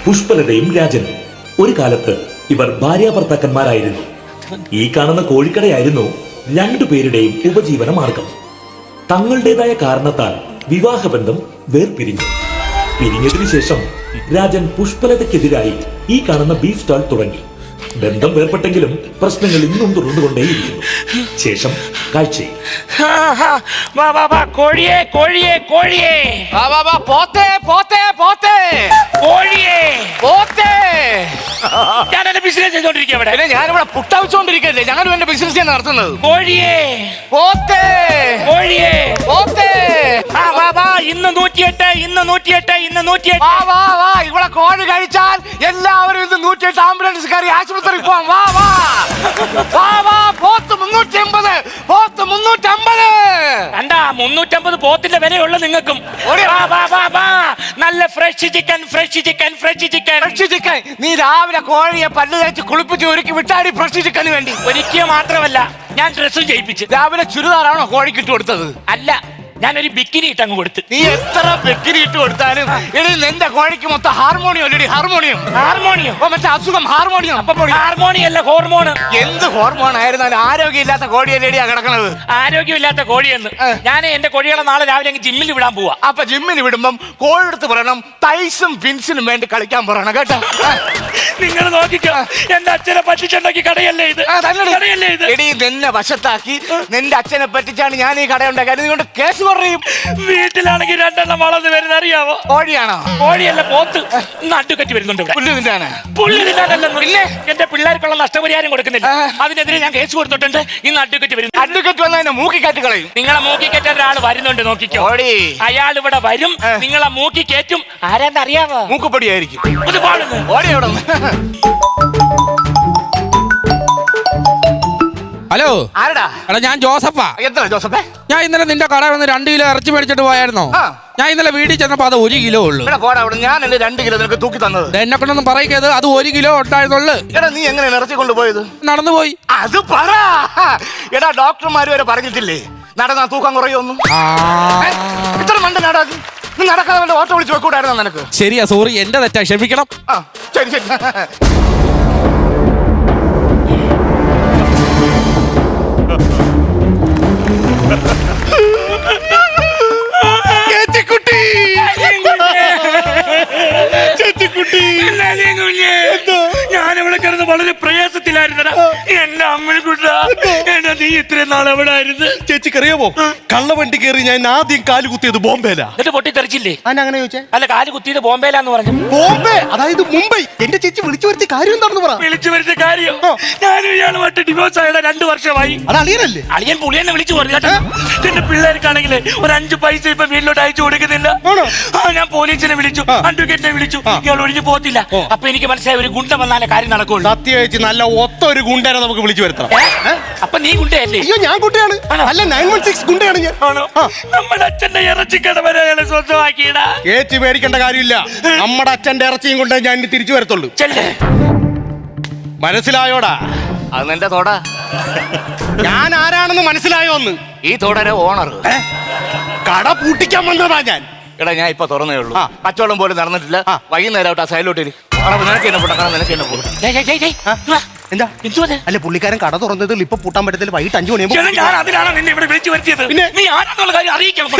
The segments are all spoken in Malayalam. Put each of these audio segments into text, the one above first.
പുഷ്പലതയും രാജനും. ഒരു കാലത്ത് ഇവർ ഭാര്യാഭർത്താക്കന്മാരായിരുന്നു. ഈ കാണുന്ന കോഴിക്കടയായിരുന്നു രണ്ടുപേരുടെയും ഉപജീവന മാർഗം. തങ്ങളുടേതായ കാരണത്താൽ വിവാഹബന്ധം വേർപിരിഞ്ഞു. പിരിഞ്ഞതിനു ശേഷം രാജൻ പുഷ്പലതയ്ക്കെതിരായി ഈ കാണുന്ന ബീഫ് സ്റ്റാൾ തുടങ്ങി. ബന്ധം വേർപ്പെട്ടെങ്കിലും പ്രശ്നങ്ങൾ ഇന്നും തുടർന്നുകൊണ്ടേയിരിക്കുന്നു. ശേഷം കാഴ്ചയിൽ കോഴിയെ കോഴിയെ കോഴിയെ പോത്തേ പോത്തേ പോത്തേ കോഴിയെ പോത്തേ. ഞാൻ എന്റെ ബിസിനസ് ചെയ്തോണ്ടിരിക്കുക. ഇവിടെ ഞാനിവിടെ പുട്ടവിച്ചോണ്ടിരിക്കല്ലേ, ഞങ്ങളും എന്റെ ബിസിനസ് ഞാൻ നടത്തുന്നത്. കോഴിയെ പോത്തേ കോഴിയെ പോത്തേ. ഇന്ന് 108 ഇന്ന് 108 ഇന്ന് 108. വാ വാ വാ, ഇവിടെ കോഴി കഴിച്ചാൽ എല്ലാവരും ഇത് 108 ആംബുലൻസ് കയറി ആശുപത്രിയിൽ പോവാം. വാ വാ വാ വാ. പോത്ത് 350, പോത്ത് 350. കണ്ടാ 350 പോത്തിന്റെ വിലയുള്ള നിങ്ങൾക്കും. നല്ല fresh chicken fresh chicken fresh chicken fresh chicken. നീ രാവിലെ കോഴിയെ പല്ല് തേച്ച് കുളിപ്പിച്ച് ഒരുക്കി വിട്ടാടി ഫ്രഷ് ചിക്കന് വേണ്ടി. ഒരിക്കൽ മാത്രമല്ല, ഞാൻ ഡ്രസ്സും ചെയ്യിപ്പിച്ച്. രാവിലെ ചുരിദാറാണോ കോഴിക്ക് ഇട്ട് കൊടുത്തത്? അല്ല, ഞാനൊരു ബിക്കിനി ഇട്ടങ്ങ് കൊടുത്ത്. നീ എത്ര ബിക്കിനി ഇട്ട് കൊടുത്താലും എടി നിന്റെ കോഴിക്ക് മൊത്തം ഹാർമോണിയം അല്ലടി. ഹാർമോണിയം ഹാർമോണിയം മറ്റേ അസുഖം ഹാർമോണിയം. ഹാർമോണിയം അല്ല, ഹോർമോൺ. എന്ത് ഹോർമോൺ ആയിരുന്നാലും ആരോഗ്യമില്ലാത്ത കോഴിയല്ലേടിയാ കിടക്കണത്. ആരോഗ്യമില്ലാത്ത കോഴിയെന്ന്. ഞാൻ എന്റെ കോഴികളെ നാളെ രാവിലെ അങ്ങ് ജിമ്മിൽ വിടാൻ പോവാ. അപ്പൊ ജിമ്മിന് വിടുമ്പം കോഴിയെടുത്ത് പറയണം തൈസും ഫിൻസിനും വേണ്ടി കളിക്കാൻ പറയണം കേട്ടോ. നിങ്ങൾ നോക്കിക്കോ, എന്റെ അച്ഛനെ പറ്റിച്ചുണ്ടാക്കി കടയല്ലേ ഇത്. കടയല്ലേ ഇത്. എടി നിന്നെ വശത്താക്കി നിന്റെ അച്ഛനെ പറ്റിച്ചാണ് ഞാൻ ഈ കട ഉണ്ടാക്കി. അതുകൊണ്ട് കേസ് പറയും. വീട്ടിലാണെങ്കിൽ 2 എണ്ണം വളർന്ന് വരുന്ന അറിയാവോ? കോഴിയാണോ? കോഴിയല്ല, പോത്ത്. നട്ടുകറ്റി വരുന്നുണ്ട് ഇവിടെ. പുല്ല് തിന്നാണ്. പുല്ല് തിന്നാനല്ലെന്ന്. പിന്നെ എന്റെ പിള്ളേർക്കുള്ള നഷ്ടപരിഹാരം കൊടുക്കുന്നില്ല. അതിനെതിരെ ഞാൻ കേസ് കൊടുത്തിട്ടുണ്ട്. ഈ നട്ടുകറ്റി വരുന്നു. അഡ്വക്കേറ്റ് വന്നതിനെ മൂക്കി കാറ്റ് കളയും. നിങ്ങളെ മൂക്കി കയറ്റാൻ ഒരാൾ വരുന്നുണ്ട്, നോക്കിക്കോ. അയാൾ ഇവിടെ വരും, നിങ്ങളെ മൂക്കി കയറ്റും. ആരാന്ന് അറിയാവോ? മൂക്കുപൊടിയായിരിക്കും. ഓടി അവിടെ. ഹലോ, ആരടാ? എടാ ഞാൻ ജോസഫാ. എത്ര ജോസഫേ? ഞാൻ ഇന്നലെ നിന്റെ കട വന്ന് 2 കിലോ ഇറച്ചി മേടിച്ചിട്ട് പോയായിരുന്നോ? ഞാൻ ഇന്നലെ വീട്ടിൽ ചെന്നപ്പോ അത് 1 കിലോ ഉള്ളു. ഞാൻ 2 കിലോ നിനക്ക് തൂക്കി തന്നത്. എന്നെ കൊണ്ടൊന്നും പറയിക്കത്, അത് 1 കിലോ ഉണ്ടായിരുന്നുള്ളു. എടാ നീ എങ്ങനെ ഇറച്ചി കൊണ്ടുപോയത്? നടന്നു പോയി. അത് പറ. എടാ ഡോക്ടർമാര് വരെ പറഞ്ഞിട്ടില്ലേ നടന്നാ തൂക്കം കുറയൊന്നും. ഇത്ര മണ്ട നാടാക്കി നീ നടക്കാതെ വല്ല ഓട്ടോ വിളിച്ച് വെക്കൂടായിരുന്നോ നിനക്ക്? ശരിയാ, സോറി, എന്റെ തെറ്റാ, ക്ഷമിക്കണം. ശരി ശരി. ഞാനിവിടെ കിടന്ന് വളരെ പ്രയാസത്തിലായിരുന്നടാ. എന്റെ അമ്മക്കുട്ട, എടാ നീ ഇത്രയും നാൾ എവിടെ ആയിരുന്നു? ചേച്ചിക്ക് അറിയാമോ, കള്ളവണ്ടി കയറി ഞാൻ ആദ്യം കാല് കുത്തിയത് ബോംബെയിലാ. എന്നിട്ട് പൊട്ടിത്തെറിച്ചില്ലേ? അങ്ങനെ ചോദിച്ചേ? അല്ല, കാല് കുത്തിയത് ബോംബെയിലാന്ന് പറഞ്ഞു. ബോംബെ, അതായത് മുംബൈ. എന്റെ ചേച്ചി വിളിച്ചു വരുത്തിയ കാര്യം എന്താണെന്ന് പറ. വിളിച്ചു വരുത്തിയ കാര്യം ഞാനും ഇയാളുമായിട്ട് ഡിവോഴ്സ് ആയ 2 വർഷമായി. അത് അളിയനല്ലേ? അളിയൻ പുളിയെന്നെ വിളിച്ചു പറഞ്ഞു കേട്ടോ. എന്റെ പിള്ളേർക്കാണെങ്കിൽ ഒരു 5 പൈസ ഇപ്പൊ വീട്ടിലോട്ട് അയച്ചു കൊടുക്കുന്നില്ല. ഞാൻ പോലീസിനെ വിളിച്ചു, അഡ്വക്കേറ്റിനെ വിളിച്ചു, ഇയാൾ ഒഴിഞ്ഞു പോകത്തില്ല. അപ്പൊ എനിക്ക് മനസ്സിലായി ഒരു ഗുണ്ട വന്നാലേ കാര്യം നടക്കുള്ളൂ. സത്യം, നല്ല ഒത്ത ഒരു ഗുണ്ടനെ നമുക്ക് വിളിച്ചു വരുത്തണം. അപ്പൊ നീ ഗുണ്ടയല്ലേ? അയ്യോ, ഞാൻ കുട്ടിയാണ്. അല്ല, 916 ഗുണ്ടയാണ് ഞാൻ. നമ്മുടെ അച്ഛന്റെ ഇറച്ചിക്കട വരെ അയാളെ സ്വന്തമാക്കിയടാ. ചേച്ചി പേടിക്കേണ്ട കാര്യമില്ല, നമ്മുടെ അച്ഛന്റെ ഇറച്ചിയും കൊണ്ട് ഞാൻ ഇനി തിരിച്ചു വരത്തുള്ളൂ. മനസ്സിലായോടാ? അത് നിന്റെ തോട. ഞാൻ ആരാണെന്ന് മനസ്സിലായോന്ന്? ഈ തോടരെ ഓണർ. കട പൂട്ടിക്കാൻ വന്നതാ ഞാൻ. എടാ ഞാൻ ഇപ്പൊ തുറന്നേ ഉള്ളൂ. കച്ചവടം പോലും നടന്നിട്ടില്ല. വൈകുന്നേരം ആ സൈഡിലോട്ട് നിനക്ക് എന്നെ പൊട്ടക്കണം, നിനക്ക് എന്നെ പൊട്ടണം. എന്താ? അല്ല, പുള്ളിക്കാരൻ കട തുറന്നത് ഇപ്പൊ പൂട്ടാൻ പറ്റത്തില്ല. വൈകിട്ട് 5 മണിയാകുമ്പോൾ. ഞാൻ അതിനാണ് നിന്നെ ഇവിടെ വിളിച്ചു വരുത്തിയത്. നീ ആരാന്നുള്ള കാര്യം അറിയിക്കണം.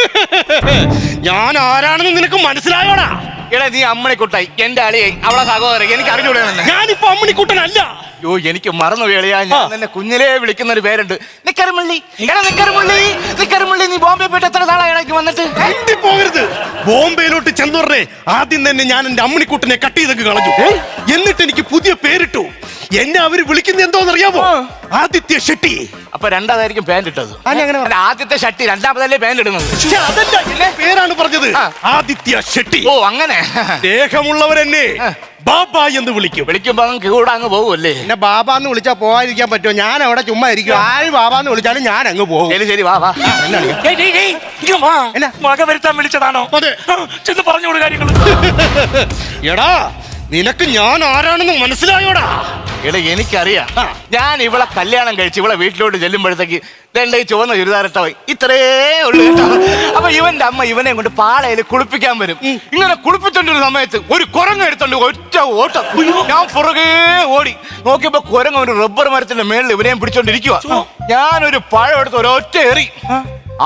ഞാൻ ആരാണെന്ന് നിനക്ക് മനസ്സിലായോടാ? എടാ നീ അമ്മണിക്കുട്ടായി, എന്റെ അളിയായി, അവളെ സഹോദരൻ. എനിക്ക് അറിഞ്ഞൂടെ? ഞാനിപ്പോ അമ്മണിക്കുട്ടനല്ല. യോ, എനിക്ക് മറന്നു വേളിയാ. ഞാൻ നിന്നെ കുഞ്ഞിലേ വിളിക്കുന്ന ഒരു പേരുണ്ട്, നിക്കരമുള്ളി. എടാ നിക്കരമുള്ളി, നിക്കരമുള്ളി. നീ ബോംബെ പോയിട്ട് എത്ര നാളായി ഇടയ്ക്ക് വന്നിട്ട്? പോകരുത്. ബോംബെയിലോട്ട് ചെന്നോറേ ആദ്യം തന്നെ ഞാൻ എന്റെ അമ്മണിക്കുട്ടനെ കട്ട് ചെയ്തൊക്കെ കളഞ്ഞു. എന്നിട്ട് എനിക്ക് പുതിയ പേരിട്ടു. എന്നെ അവര് വിളിക്കുന്നത് എന്തോന്നറിയാമോ? ആദിത്യ ഷെട്ടി. അപ്പൊ രണ്ടാമതായിരിക്കും പാന്റ് ഇട്ടത്. ആദ്യത്തെ ഷട്ടി, രണ്ടാമതല്ലേ പാന്റ് ഇടുന്നത്. അതല്ല, പേരാണ് പറഞ്ഞത്, ആദിത്യ ഷെട്ടി. ഓ അങ്ങനെ. ദേഹമുള്ളവരെന്നെ ബാബ എന്ന് വിളിക്കുമ്പോ കൂടെ അങ്ങ് പോകുമല്ലേ? എന്നെ ബാബ എന്ന് വിളിച്ചാ പോകാതിരിക്കാൻ പറ്റുമോ? ഞാൻ അവിടെ ചുമ്മാ ഇരിക്കും. ആര് ബാബ എന്ന് വിളിച്ചാലും ഞാൻ അങ്ങ് പോകും. ശരി, വാ വാ. മക വരുത്താൻ വിളിച്ചതാണോ? ചെന്ന് പറഞ്ഞോളൂ കാര്യങ്ങൾ. എടാ, നിനക്ക് ഞാൻ ആരാണെന്ന് മനസ്സിലായോടാ? എടാ എനിക്കറിയാം ഞാൻ ഇവളെ കല്യാണം കഴിച്ച് ഇവളെ വീട്ടിലോട്ട് ചെല്ലുമ്പോഴത്തേക്ക് ഈ ചുവന്ന ചുരിദാരത്തവൻ ഇത്രേ ഉള്ളു കേട്ടോ. അപ്പൊ ഇവന്റെ അമ്മ ഇവനെ കൊണ്ട് പാളയിൽ കുളിപ്പിക്കാൻ വരും. ഇങ്ങനെ കുളിപ്പിച്ചോണ്ടിരുന്ന സമയത്ത് ഒരു കുരങ്ങ് എടുത്തോണ്ട് ഒറ്റ ഓട്ടം. ഞാൻ പുറകെ ഓടി നോക്കിയപ്പോ കുരങ്ങ് ഒരു റബ്ബർ മരത്തിന്റെ മേളിൽ ഇവനെയും പിടിച്ചോണ്ടിരിക്കുക. ഞാനൊരു പഴം എടുത്ത് ഒരൊറ്റ എറി.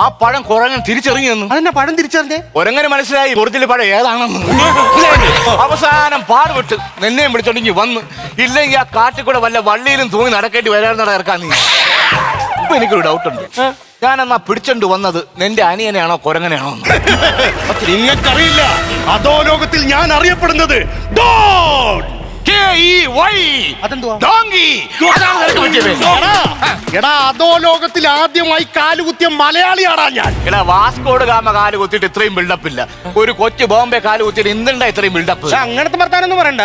ആ പഴം കുരങ്ങൻ തിരിച്ചെറിഞ്ഞു തന്നു. അതെന്നെ പഴം തിരിച്ചറിഞ്ഞേ? കുരങ്ങനെ മനസ്സിലായി ഒറിജിനൽ പഴം ഏതാണെന്ന്. അവസാനം പാടുപെട്ട് നിന്നെയും പിടിച്ചോണ്ടെങ്കിൽ വന്ന് ഇല്ലെങ്കിൽ ആ കാട്ടിൽ കൂടെ വല്ല വള്ളിയിലും തൂങ്ങി നടക്കേണ്ടി വരാറുണ്ട് ഇറക്കാൻ നീ. ഇപ്പൊ എനിക്കൊരു ഡൗട്ട് ഉണ്ട്. ഞാനെന്നാ പിടിച്ചോണ്ട് വന്നത് നിന്റെ അനിയനെയാണോ കുരങ്ങനെയാണോ? നിങ്ങൾക്കറിയില്ല, അതോ ലോകത്തിൽ ഞാൻ അറിയപ്പെടുന്നത് ഡോൺ. അതെന്തുവാ? എടാ, അതോ ലോകത്തിൽ ആദ്യമായി കാലുകുത്തിയ മലയാളിയാടാ ഞാൻ. എടാ, വാസ്കോഡ് ഗാമ കാല് കുത്തിയിട്ട് ഇത്രയും ബിൽഡപ്പ് ഇല്ല. ഒരു കൊച്ചു ബോംബെ കാല് കുത്തിയിട്ട് ഇന്ത്യണ്ട ഇത്രയും ബിൽഡപ്പ്. അങ്ങനത്തെ വർത്താനൊന്നും പറയണ്ട.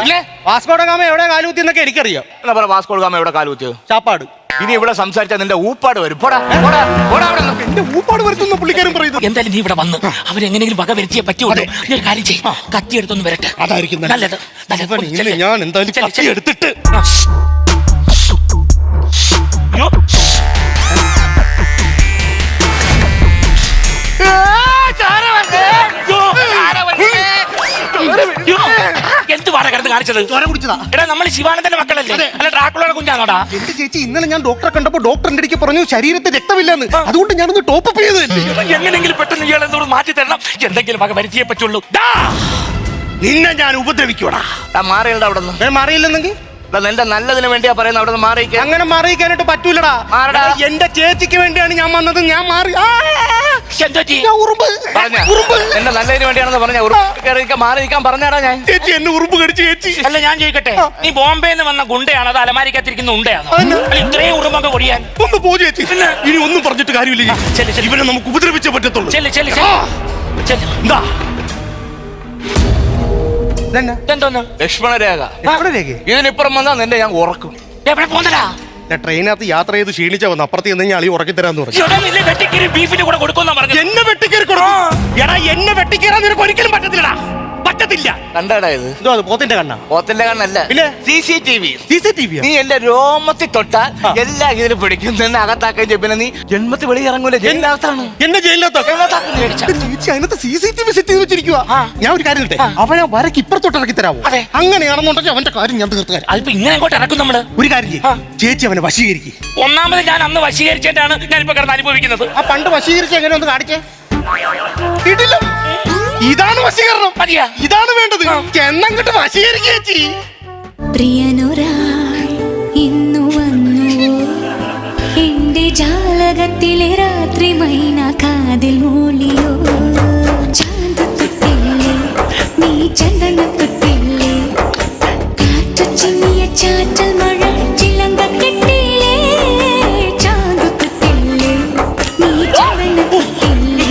വാസ്കോഡ ഗാമ എവിടെ കാലുകുത്തി എന്നൊക്കെ എനിക്കറിയാം. എന്നാ പറ, വാസ്കോഡ് ഗാമ എവിടെ കാല് കുത്തിയത്? ചാപ്പാട്. ഇനി ഇവിടെ സംസാരിച്ചാൽ നിന്റെ ഊപ്പാട് വരും. പോടാ, പോടാ, പോടാ അവിടെ നിന്ന്. എന്റെ ഊപ്പാട് വരുത്തുന്ന പുള്ളിക്കാരൻ പറയുന്നു. എന്തായാലും നീ ഇവിടെ വന്ന് അവരെങ്ങനെങ്കിലും വക വരുത്തിയേ പറ്റുള്ളൂ. നീ ഒരു കാര്യം ചെയ്യ്, കത്തി എടുത്തൊന്ന് വരട്ടെ. അതായിരിക്കും നല്ലത്. ഇന്ന് ഞാൻ എന്തായാലും കത്തി എടുത്തിട്ട് എന്തുവാടാ കിടന്ന് കാണിച്ചത്? എടാ, നമ്മൾ ശിവാനന്ദന്റെ മക്കളല്ലേ? അല്ല, ഡ്രാക്കുളയുടെ കുഞ്ഞാണോടാ? എന്റെ ചേച്ചി, ഇന്നലെ ഞാൻ ഡോക്ടറെ കണ്ടപ്പോ ഡോക്ടറിന്റെ അടുക്ക് പറഞ്ഞു ശരീരത്തിൽ രക്തമില്ലെന്ന്. അതുകൊണ്ട് ഞാനൊന്ന് ടോപ്പ് ചെയ്തല്ലേ. എങ്ങനെങ്കിലും പെട്ടെന്ന് ഇയാൾ എന്തോട് മാറ്റി തരണം. എന്തെങ്കിലും വക വരുത്തിയേ പറ്റുള്ളൂ. നിന്നെ ഞാൻ ഉപദ്രവിക്കൂടാ. മാറിയണ്ട അവിടെ നിന്ന്. മാറിയില്ലെന്നെങ്കിൽ നിന്റെ നല്ലതിന് വേണ്ടിയാ പറയുന്നത്. അവിടെ നിന്ന് മാറിയിക്കാൻ. അങ്ങനെ മാറിയിക്കാനായിട്ട് പറ്റൂലടാ. എന്റെ ചേച്ചിക്ക് വേണ്ടിയാണ് ഞാൻ വന്നത്. ഞാൻ മാറി. എന്റെ നല്ലതിന് വേണ്ടിയാണെന്ന് പറഞ്ഞ മാറി നിൽക്കാൻ പറഞ്ഞാടാ ഞാൻ. ചേച്ചി എന്നെ ഉറുമ്പ് കടിച്ചു ചേച്ചി. അല്ല, ഞാൻ ചോദിക്കട്ടെ, നീ ബോംബെന്ന് വന്ന ഗുണ്ടയാണോ അത് അലമാരിക്കത്തിരിക്കുന്ന ഉണ്ടയാണോ? ഇത്രയും ഉറുമ്പൊക്കെ പൊടിയാൻ ഒന്ന് പോ ചേച്ചി. ഇനി ഒന്നും പറഞ്ഞിട്ട് കാര്യമില്ല. ഇവനെ നമുക്ക് ഉപദ്രവിച്ചേ പറ്റത്തുള്ളൂ. എന്താ എന്തോന്ന്? ലക്ഷ്മണ രേഖ. ഇതിനിപ്പുറം വന്നാ നിന്റെ ഞാൻ ഉറക്കും. എവിടെ പോന്നടാ? ഞാൻ ട്രെയിനകത്ത് യാത്ര ചെയ്ത് ക്ഷീണിച്ച വന്ന് അപ്പുറത്ത് ചെന്ന് ഞാൻ ഉറക്കി തരാന്ന് പറഞ്ഞു. ബീഫിന്റെ കൂടെ കൊടുക്കുന്ന പറഞ്ഞു. എന്നെ വെട്ടിക്കേറി കൊടുക്കും. എടാ, എന്നെ വെട്ടിക്കേറാൻ നിനക്ക് ഒരിക്കലും പറ്റത്തില്ലടാ. പറ്റത്തില്ല. കണ്ടാടാ ഇത്? എന്തോ അത് പോത്തിന്റെ കണ്ണാ? പോത്തിന്റെ കണ്ണല്ല, പിന്നെ CCTV. CCTV? നീ എന്റെ രോമത്തിൽ തൊട്ടാൽ എല്ലാ ഇതിലും പിടിക്കും. നിന്നെ അകത്താക്കുകയും ചെയ്യും. പിന്നെ നീ ജന്മത്തിൽ വെളി ഇറങ്ങൂല. ജയിലിനകത്താണ്. എന്നെ ജയിലിനകത്ത് ചേച്ചി അതിനകത്ത് CCTV സെറ്റ് ചെയ്ത് വെച്ചിരിക്കുക. ഞാൻ ഒരു കാര്യം കിട്ടെ, അവനെ വരക്ക് ഇപ്പുറത്തോട്ട് ഇറക്കി തരാമോ? അങ്ങനെയാണെന്നുണ്ടെങ്കിൽ അവന്റെ കാര്യം ഞാൻ തീർത്ത് തരാം. അതിപ്പോ ഇങ്ങനെ അങ്ങോട്ട് ഇറക്കും നമ്മള്. ഒരു കാര്യം ചെയ്യും, ചേച്ചി അവനെ വശീകരിക്കും. ഒന്നാമത് ഞാൻ അന്ന് വശീകരിച്ചിട്ടാണ് ഞാനിപ്പോ കിടന്ന് അനുഭവിക്കുന്നത്. ആ പണ്ട് വശീകരിച്ച് എങ്ങനെ ഒന്ന് കാണിച്ചേ? ഇടില്ല. ഇതാണ് വശീകരണം. ഇതാണ് വേണ്ടത്. എന്നങ്ങോട്ട് വശീകരിക്കുക ചേച്ചി. പ്രിയനൊരാൾ ഇന്നു വന്നുവോ എന്റെ ജാലകത്തിലെ രാത്രി മൈന കാതിൽ മൂളിയോ ചാന്തത്തൊട്ടില്ലേ നീ ചന്ദനത്തൊട്ടില്ലേ കാറ്റു ചിന്നിയ ചാറ്റൽ മഴ ചിലങ്ക കെട്ടിയില്ലേ ചാന്തത്തൊട്ടില്ലേ നീ ചന്ദനത്തൊട്ടില്ലേ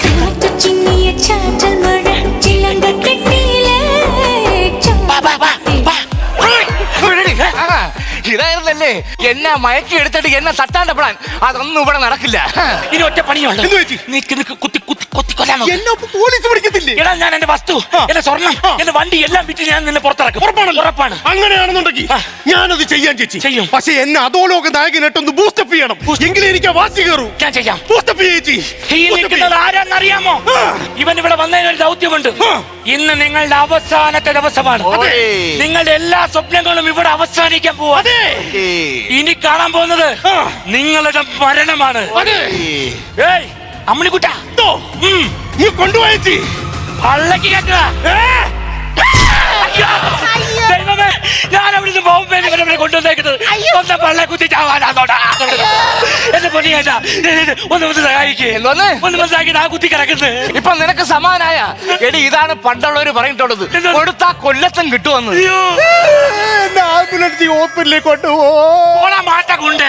കാറ്റു ചിന്നിയ ചാറ്റൽ മഴ ചിലങ്ക കെട്ടിയില്ലേ ഇതായിരുന്നല്ലേ എന്നെ മയക്കി എടുത്തിട്ട് എന്നെ തട്ടാന്റെ പ്ലാൻ. അതൊന്നും ഇവിടെ നടക്കില്ല. ഇനി ഒറ്റ പണിയുണ്ട്. കുത്തി കുത്തി കുത്തി കൊല്ലാൻ എന്നെ പോലീസ് പിടിക്കത്തില്ലേ? എടാ, ഞാൻ എന്റെ വസ്തു, എന്റെ സ്വർണം, എന്റെ വണ്ടി എല്ലാം വിറ്റ് ഞാൻ നിന്നെ പുറത്തിറക്കും. ഉറപ്പാണ്. അങ്ങനെയാണെന്നുണ്ടെങ്കിൽ ഞാനത് ചെയ്യാൻ ചേച്ചി ചെയ്യും. പക്ഷെ എന്നെ അധോലോക നായകനായിട്ടൊന്ന് ബൂസ്റ്റപ്പ് ചെയ്യണം. എങ്കിലും എനിക്ക് വാസി കയറൂ. ഞാൻ ചെയ്യാം. ബൂസ്റ്റപ്പ് ചേച്ചി. ഈ നിൽക്കുന്നത് ആരാന്നറിയാമോ? ഇവൻ ഇവിടെ വന്നതിന് ഒരു ദൗത്യമുണ്ട്. ഇന്ന് നിങ്ങളുടെ അവസാനത്തെ ദിവസമാണ്. നിങ്ങളുടെ എല്ലാ സ്വപ്നങ്ങളും ഇവിടെ അവസാനിക്കാൻ പോവാ. ഇനി കാണാൻ പോകുന്നത് നിങ്ങളുടെ മരണമാണ്. ഏയ് അമ്മിണിക്കുട്ട, നീ കൊണ്ടുപോയി പള്ളക്ക് കേട്ട. ദൈവമേ, ഞാൻ അവിടുന്ന് ബോംബെയിൽ ഇവരെ കൊണ്ടുവന്നേക്കുന്നത് സ്വന്തം പള്ള കുത്തി ചാവാനാന്നോടാ. എന്റെ പൊന്നി കേട്ടാ, ഒന്ന് സഹായിക്കേ. ഒന്ന് മനസ്സിലാക്കി ആ കുത്തി കിടക്കുന്നത്. ഇപ്പൊ നിനക്ക് സമാനായ എടി, ഇതാണ് പണ്ടുള്ളവര് പറഞ്ഞിട്ടുള്ളത്, കൊടുത്താ കൊല്ലത്തും കിട്ടുമെന്ന്. ആംബുലൻസ് ഹോസ്പിറ്റലിൽ കൊണ്ടുപോ. മാറ്റ കൊണ്ട്